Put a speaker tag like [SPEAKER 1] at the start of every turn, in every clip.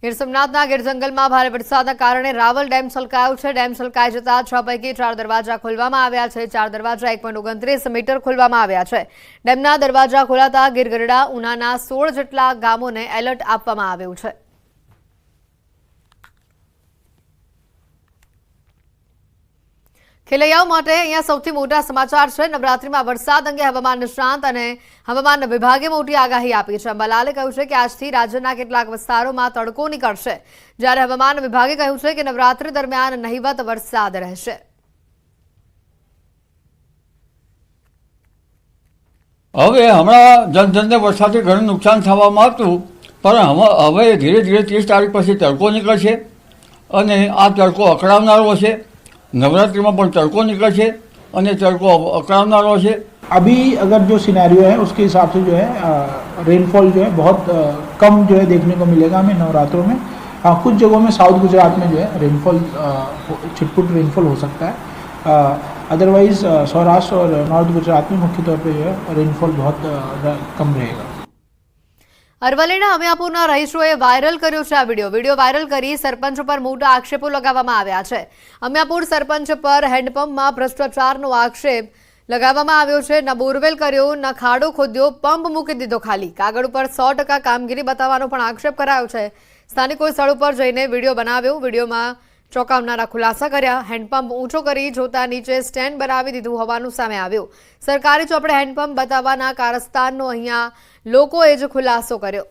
[SPEAKER 1] ગીર સોમનાથના ગીર જંગલમાં ભારે વરસાદના કારણે રાવલ ડેમ છલકાયો છે। ડેમ છલકાઈ જતા 6 પૈકી 4 દરવાજા ખોલવામાં આવ્યા છે। 4 દરવાજા 1.29 મીટર ખોલવામાં આવ્યા છે। ડેમના દરવાજા ખોલાતા ગીર ગઢડા ઉનાના 16 જેટલા ગામોને એલર્ટ આપવામાં આવ્યું છે। ખેલૈયાઓ માટે અહીંયા સૌથી મોટા સમાચાર છે। નવરાત્રીમાં વરસાદ અંગે હવામાન નિષ્ણાંત અને હવામાન વિભાગે મોટી આગાહી આપી છે। અંબાલાલે કહ્યું છે કે આજથી રાજ્યના કેટલાક વિસ્તારોમાં તડકો નીકળશે, જ્યારે હવામાન વિભાગે કહ્યું છે કે નવરાત્રી દરમિયાન નહિવત વરસાદ રહેશે।
[SPEAKER 2] હવે હમણાં જનધનને વરસાદથી ઘણું નુકસાન થવામાં હતું, પણ હવે ધીરે ધીરે 30 તારીખ પછી તડકો નીકળશે અને આ તડકો અકળાવનારો છે। नवरात्रि में तड़को निकले और तड़को अकड़ावनारो है।
[SPEAKER 3] अभी अगर जो सिनेरियो है उसके हिसाब से जो है रेनफॉल जो है बहुत कम जो है देखने को मिलेगा हमें नवरात्रों में। हाँ, कुछ जगहों में साउथ गुजरात में जो है रेनफॉल छिटपुट रेनफॉल हो सकता है। अदरवाइज सौराष्ट्र और नॉर्थ गुजरात में मुख्य तौर पे जो है रेनफॉल बहुत कम रहेगा।
[SPEAKER 1] અરવલ્લીના અમિયાપુરના રહીશોએ વાયરલ કર્યો છે આ વિડીયો વાયરલ કરી સરપંચ પર મોટા આક્ષેપો લગાવવામાં આવ્યા છે। અમિયાપુર સરપંચ પર હેન્ડપંપમાં ભ્રષ્ટાચારનો આક્ષેપ લગાવવામાં આવ્યો છે। ન બોરવેલ કર્યો, ન ખાડો ખોદ્યો, પંપ મૂકી દીધો ખાલી। કાગળ ઉપર 100% કામગીરી બતાવવાનો પણ આક્ષેપ કરાયો છે। સ્થાનિકોએ સ્થળ ઉપર જઈને વિડીયો બનાવ્યો। વિડીયોમાં ચોંકાવનારા ખુલાસા કર્યા। હેન્ડપંપ ઊંચો કરી જોતા નીચે સ્ટેન્ડ બનાવી દીધું હોવાનું સામે આવ્યું। સરકારી ચોપડે હેન્ડપંપ બતાવવાના કારસ્તાનનો અહીંયા લોકોએ જ ખુલાસો કર્યો।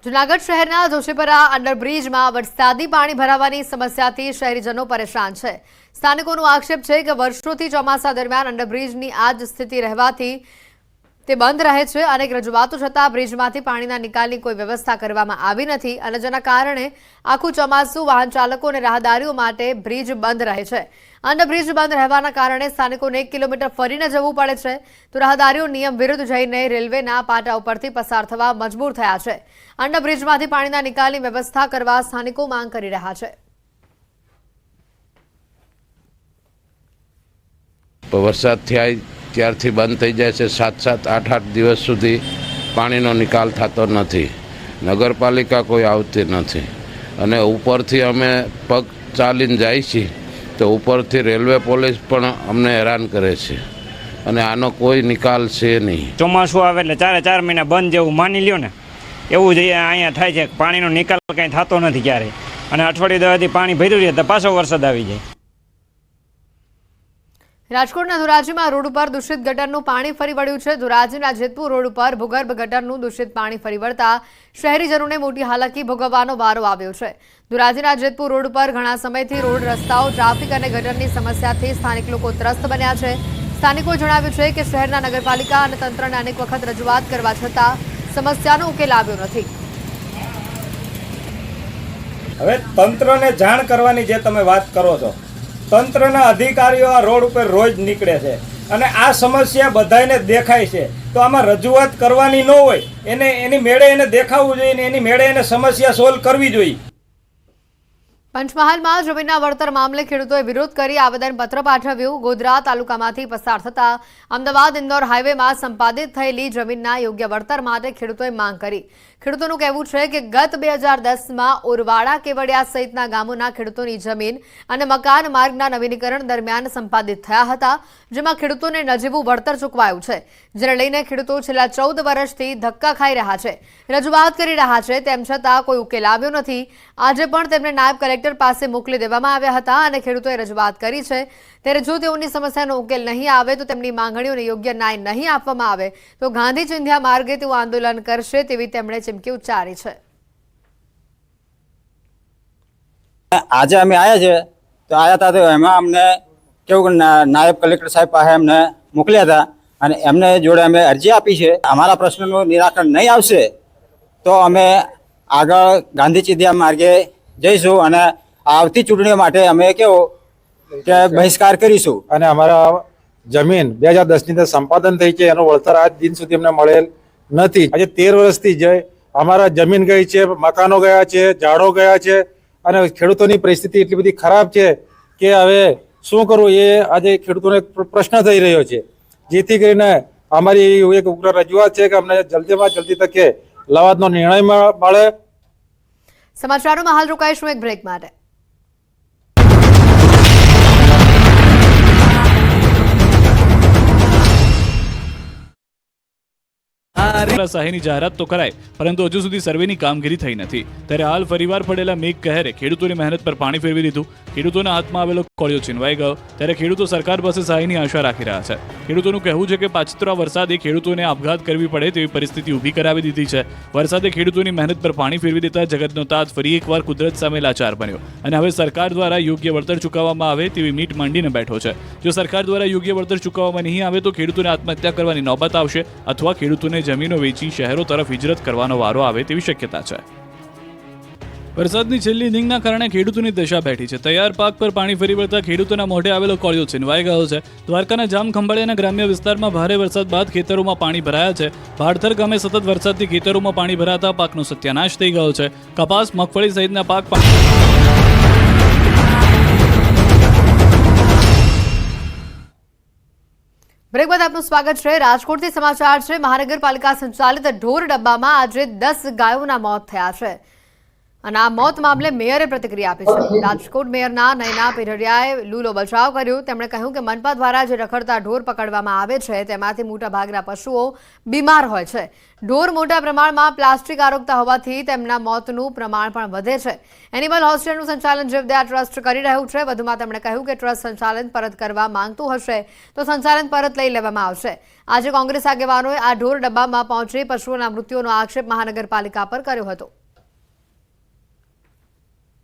[SPEAKER 1] જૂનાગઢ શહેરના જોશીપરા અંડરબ્રિજમાં વરસાદી પાણી ભરાવાની સમસ્યાથી શહેરીજનો પરેશાન છે। સ્થાનિકોનો આક્ષેપ છે કે વર્ષોથી ચોમાસા દરમિયાન અંડરબ્રિજની આ જ સ્થિતિ રહેવાથી તે બંધ રહે છે। અનેક રજૂઆતો છતાં બ્રિજમાંથી પાણીના નિકાલની કોઈ વ્યવસ્થા કરવામાં આવી નથી અને જેના કારણે આખું ચોમાસું વાહન ચાલકો અને રાહદારીઓ માટે બ્રિજ બંધ રહે છે। અંડરબ્રિજ બંધ રહેવાના કારણે સ્થાનિકોને 1 કિલોમીટર ફરીને જવું પડે છે, તો રાહદારીઓ નિયમ વિરુદ્ધ જઈને રેલવેના પાટા ઉપરથી પસાર થવા મજબૂર થયા છે। અંડરબ્રિજમાંથી પાણીના નિકાલની વ્યવસ્થા કરવા સ્થાનિકો માંગ કરી રહ્યા છે।
[SPEAKER 4] વરસાદ થયા ત્યારથી બંધ થઈ જાય છે। 7-7, 8-8 દિવસ સુધી પાણીનો નિકાલ થતો નથી। નગરપાલિકા કોઈ આવતી નથી અને ઉપરથી અમે પગ ચાલીને જાય છીએ તો ઉપરથી રેલવે પોલીસ પણ અમને હેરાન કરે છે અને આનો કોઈ નિકાલ છે નહીં।
[SPEAKER 5] ચોમાસું આવે એટલે 4 મહિના બંધ જેવું માની લ્યો ને, એવું જ અહીંયા થાય છે। પાણીનો નિકાલ કંઈ થતો નથી ક્યારેય અને અઠવાડિયું દવાથી પાણી ભર્યું રહે તો પાછો વરસાદ આવી જાય।
[SPEAKER 1] રાજકોટના ધોરાજીમાં રોડ ઉપર દૂષિત ગટરનું પાણી ફરી વળ્યું છે। ધોરાજીના જેતપુર રોડ ઉપર ભૂગર્ભ ગટરનું દૂષિત પાણી ફરી વળતા શહેરીજનોને મોટી હાલાકી ભોગવવાનો વારો આવ્યો છે। ધોરાજીના જેતપુર રોડ ઉપર ઘણા સમયથી રોડ રસ્તાઓ, ટ્રાફિક અને ગટરની સમસ્યાથી સ્થાનિક લોકો ત્રસ્ત બન્યા છે। સ્થાનિકોએ જણાવ્યું છે કે શહેરના નગરપાલિકા અને તંત્રને અનેક વખત રજૂઆત કરવા છતાં સમસ્યાનો ઉકેલ આવ્યો નથી।
[SPEAKER 6] હવે તંત્રને જાણ કરવાની જે તમે વાત કરો છો, તંત્રના અધિકારીઓ આ રોડ ઉપર રોજ નીકળે છે અને આ સમસ્યા બધાને દેખાય છે, તો આમાં રજૂઆત કરવાની ન હોય, એની મેળે એને દેખાવું જોઈએ ને એની મેળે એને સમસ્યા સોલ્વ કરવી જોઈએ।
[SPEAKER 1] પંચમહાલમાં જમીનના વળતર મામલે ખેડૂતોએ વિરોધ કરી આવેદનપત્ર પાઠવ્યું। ગોધરા તાલુકામાંથી પસાર થતા અમદાવાદ ઇન્દોર હાઈવેમાં સંપાદિત થયેલી જમીનના યોગ્ય વળતર માટે ખેડૂતોએ માંગ કરી। ખેડૂતોનું કહેવું છે કે ગત 2010માં ઓરવાડા, કેવડિયા સહિતના ગામોના ખેડૂતોની જમીન અને મકાન માર્ગના નવીનીકરણ દરમિયાન સંપાદિત થયા હતા, જેમાં ખેડૂતોને નજીવું વળતર ચૂકવાયું છે, જેને લઈને ખેડૂતો છેલ્લા 14 વર્ષથી ધક્કા ખાઈ રહ્યા છે, રજૂઆત કરી રહ્યા છે, તેમ છતાં કોઈ ઉકેલ આવ્યો નથી। આજે પણ તેમને નાયબ કલેક્ટર પાસે મોકલી દેવામાં આવ્યા હતા અને ખેડૂતોએ રજૂઆત કરી છે, ત્યારે જો તેઓની સમસ્યાનો ઉકેલ નહીં આવે તો તેમની માંગણીઓને યોગ્ય ન્યાય નહીં આપવામાં આવે તો ગાંધી ચિંધ્યા માર્ગે તેઓ આંદોલન કરશે તેવી તેમણે ચીમકી ઉચ્ચારી છે।
[SPEAKER 7] આજે અમે આવ્યા છે તો આવ્યા હતા તો એમાં અમને કેવું નાયબ કલેક્ટર સાહેબ પાસે અમને મોકલ્યા હતા અને એમને જોડે અમે અરજી આપી છે। અમારા પ્રશ્નનું નિરાકરણ નહીં આવશે તો અમે આગળ ગાંધી ચિંધ્યા માર્ગે જઈશું અને આવતી ચૂંટણીઓ માટે અમે કેવો કે બહિષ્કાર કરીશું।
[SPEAKER 8] અને અમારા જમીન 2010ની અંદર સંપાદન થઈ છે, એનું વળતર આજ દિન સુધી અમને મળેલ નથી। આજે 13 વર્ષથી જે અમારા જમીન ગઈ છે, મકાનો ગયા છે, ઝાડો ગયા છે અને ખેડૂતોની પરિસ્થિતિ એટલી બધી ખરાબ છે કે હવે શું કરવું એ આજે ખેડૂતોને પ્રશ્ન થઈ રહ્યો છે, જેથી કરીને અમારી એક ઉગ્ર રજૂઆત છે કે અમને જલ્દીમાં જલ્દી તકે લવાદનો નિર્ણય મળે.
[SPEAKER 1] સમાચારોમાં હાલ રોકાઈશું એક બ્રેક માટે.
[SPEAKER 9] સહાયની જાહેરાત તો કરાય, પરંતુ હજુ સુધી સર્વેની કામગીરી થઈ નથી. ત્યારે હાલ ફરીવાર પડેલા મેઘ કહેરે ખેડૂતોની મહેનત પર પાણી ફેરવી દીધું. ખેડૂતોના હાથમાં આવેલો કોળિયો છીનવાઈ ગયો. ત્યારે ખેડૂતો સરકાર પાસે સહાયની આશા રાખી રહ્યા છે. ખેડૂતોનું કહેવું છે કે પાછતરા વરસાદે ખેડૂતોને આપઘાત કરવી પડે તેવી પરિસ્થિતિ ઊભી કરાવી દીધી છે. વરસાદે ખેડૂતોની મહેનત પર પાણી ફેરવી દેતા જગતનો તાત ફરી એકવાર કુદરત સામે લાચાર બન્યો અને હવે સરકાર દ્વારા યોગ્ય વળતર ચૂકવવામાં આવે તેવી મીટ માંડીને બેઠો છે. જો સરકાર દ્વારા યોગ્ય વળતર ચૂકવવામાં નહીં આવે તો ખેડૂતોને આત્મહત્યા કરવાની નોબત આવશે અથવા ખેડૂતોને જમીનો વેચી શહેરો તરફ હિજરત કરવાનો વારો આવે તેવી શક્યતા છે. વરસાદની છેલ્લી ઇનિંગના કારણે ખેડૂતોની દશા બેઠી છે. તૈયાર પાક પર પાણી ફરી વળતા ખેડૂતોના મોઢે આવેલો કોળિયો છીનવાઈ ગયો છે. દ્વારકાના જામખંભાળિયાના ગ્રામ્ય વિસ્તારમાં ભારે વરસાદ બાદ ખેતરોમાં પાણી ભરાયા છે. ભાડથર ગામે સતત વરસાદથી ખેતરોમાં પાણી ભરાતા પાકનો સત્યાનાશ થઈ ગયો છે. કપાસ, મગફળી સહિતના પાક
[SPEAKER 1] બ્રેક બાદ આપનું સ્વાગત છે. રાજકોટથી સમાચાર છે. મહાનગરપાલિકા સંચાલિત ઢોર ડબ્બામાં આજે 10 ગાયોના મોત થયા છે અને આ મોત મામલે મેયરે પ્રતિક્રિયા આપી છે. રાજકોટ મેયરના નયના પીરડિયાએ લૂલો બચાવ કર્યો. તેમણે કહ્યું કે મનપા દ્વારા જે રખડતા ઢોર પકડવામાં આવે છે તેમાંથી મોટાભાગના પશુઓ બીમાર હોય છે. ઢોર મોટા પ્રમાણમાં પ્લાસ્ટિક આરોગતા હોવાથી તેમના મોતનું પ્રમાણ પણ વધે છે. એનિમલ હોસ્ટેલનું સંચાલન જીવદયા ટ્રસ્ટ કરી રહ્યું છે. વધુમાં તેમણે કહ્યું કે ટ્રસ્ટ સંચાલન પરત કરવા માંગતું હશે તો સંચાલન પરત લઈ લેવામાં આવશે. આજે કોંગ્રેસ આગેવાનોએ આ ઢોર ડબ્બામાં પહોંચી પશુઓના મૃત્યુનો આક્ષેપ મહાનગરપાલિકા પર કર્યો હતો.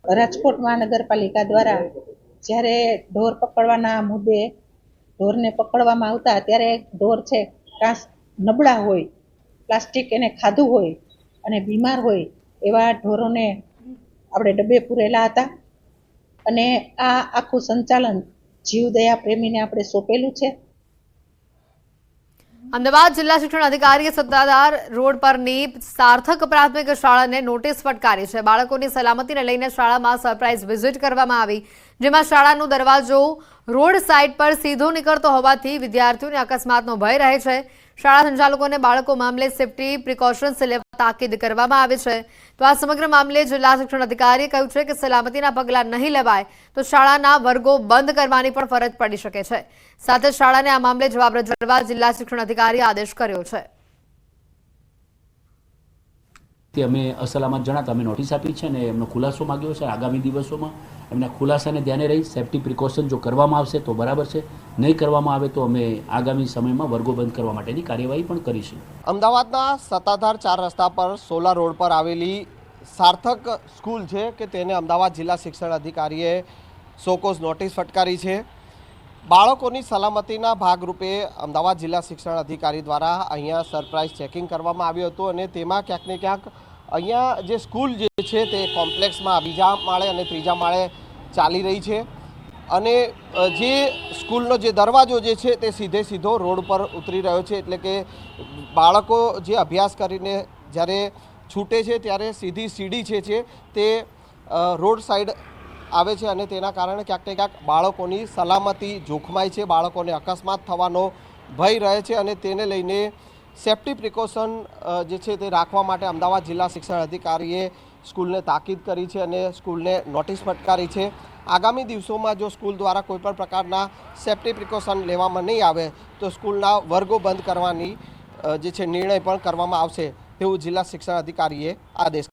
[SPEAKER 10] રાજકોટ મહાનગરપાલિકા દ્વારા જ્યારે ઢોર પકડવાના મુદ્દે ઢોરને પકડવામાં આવતા ત્યારે ઢોર છે કાં નબળા હોય, પ્લાસ્ટિક એને ખાધું હોય અને બીમાર હોય એવા ઢોરોને આપણે ડબ્બે પૂરેલા હતા અને આ આખું સંચાલન જીવદયા પ્રેમીને આપણે સોંપેલું છે.
[SPEAKER 1] અમદાવાદ જિલ્લા શિક્ષણ અધિકારીએ સત્તાધાર રોડ પરની સાર્થક પ્રાથમિક શાળાને નોટિસ ફટકારી છે. બાળકોની સલામતીને લઈને શાળામાં સરપ્રાઇઝ વિઝિટ કરવામાં આવી, જેમાં શાળાનો દરવાજો રોડ સાઇડ પર સીધો નીકળતો હોવાથી વિદ્યાર્થીઓને અકસ્માતનો ભય રહે છે. શાળા સંચાલકોને બાળકો મામલે સેફટી પ્રિકોશન્સ લેવા તાકીદ કરવામાં આવી છે. તો આ સમગ્ર મામલે જિલ્લા શિક્ષણ અધિકારીએ કહ્યું છે કે સલામતીના પગલાં નહીં લેવાય તો શાળાના વર્ગો બંધ કરવાની પણ ફરજ પડી શકે છે. સાથે શાળાને આ મામલે જવાબ રજૂઆત જિલ્લા શિક્ષણ અધિકારીએ આદેશ કર્યો છે.
[SPEAKER 11] અમે અસલામત જણાતા અમે નોટિસ આપી છે અને એમનો ખુલાસો માંગ્યો છે. આગામી દિવસોમાં એમના ખુલાસાને ધ્યાને રહી સેફટી પ્રિકોશન જો કરવામાં આવશે તો બરાબર છે, નહીં કરવામાં આવે તો અમે આગામી સમયમાં વર્ગો બંધ કરવા માટેની કાર્યવાહી પણ કરીશું.
[SPEAKER 12] અમદાવાદના સત્તાધાર 4 રસ્તા પર સોલા રોડ પર આવેલી સાર્થક સ્કૂલ છે કે તેને અમદાવાદ જિલ્લા શિક્ષણ અધિકારીએ સોકોઝ નોટિસ ફટકારી છે. બાળકોની સલામતીના ભાગરૂપે અમદાવાદ જિલ્લા શિક્ષણ અધિકારી દ્વારા અહીંયા સરપ્રાઇઝ ચેકિંગ કરવામાં આવ્યું હતું અને તેમાં ક્યાંક ને ક્યાંક અહીંયા જે સ્કૂલ જે છે તે કોમ્પ્લેક્સમાં 2જા માળે અને 3જા માળે ચાલી રહી છે અને જે સ્કૂલનો જે દરવાજો જે છે તે સીધો રોડ પર ઉતરી રહ્યો છે. એટલે કે બાળકો જે અભ્યાસ કરીને જ્યારે છૂટે છે ત્યારે સીધી સીડી છે તે રોડ સાઈડ આવે છે અને તેના કારણે ક્યાંક ને ક્યાંક બાળકોની સલામતી જોખમાય છે, બાળકોને અકસ્માત થવાનો ભય રહે છે અને તેને લઈને સેફટી પ્રિકોશન જે છે તે રાખવા માટે અમદાવાદ જિલ્લા શિક્ષણ અધિકારીએ સ્કૂલને તાકીદ કરી છે અને સ્કૂલને નોટિસ ફટકારી છે. આગામી દિવસોમાં જો સ્કૂલ દ્વારા કોઈપણ પ્રકારના સેફટી પ્રિકોશન લેવામાં નહીં આવે તો સ્કૂલના વર્ગો બંધ કરવાની જે છે નિર્ણય પણ કરવામાં આવશે તેવું જિલ્લા શિક્ષણ અધિકારીએ આદેશ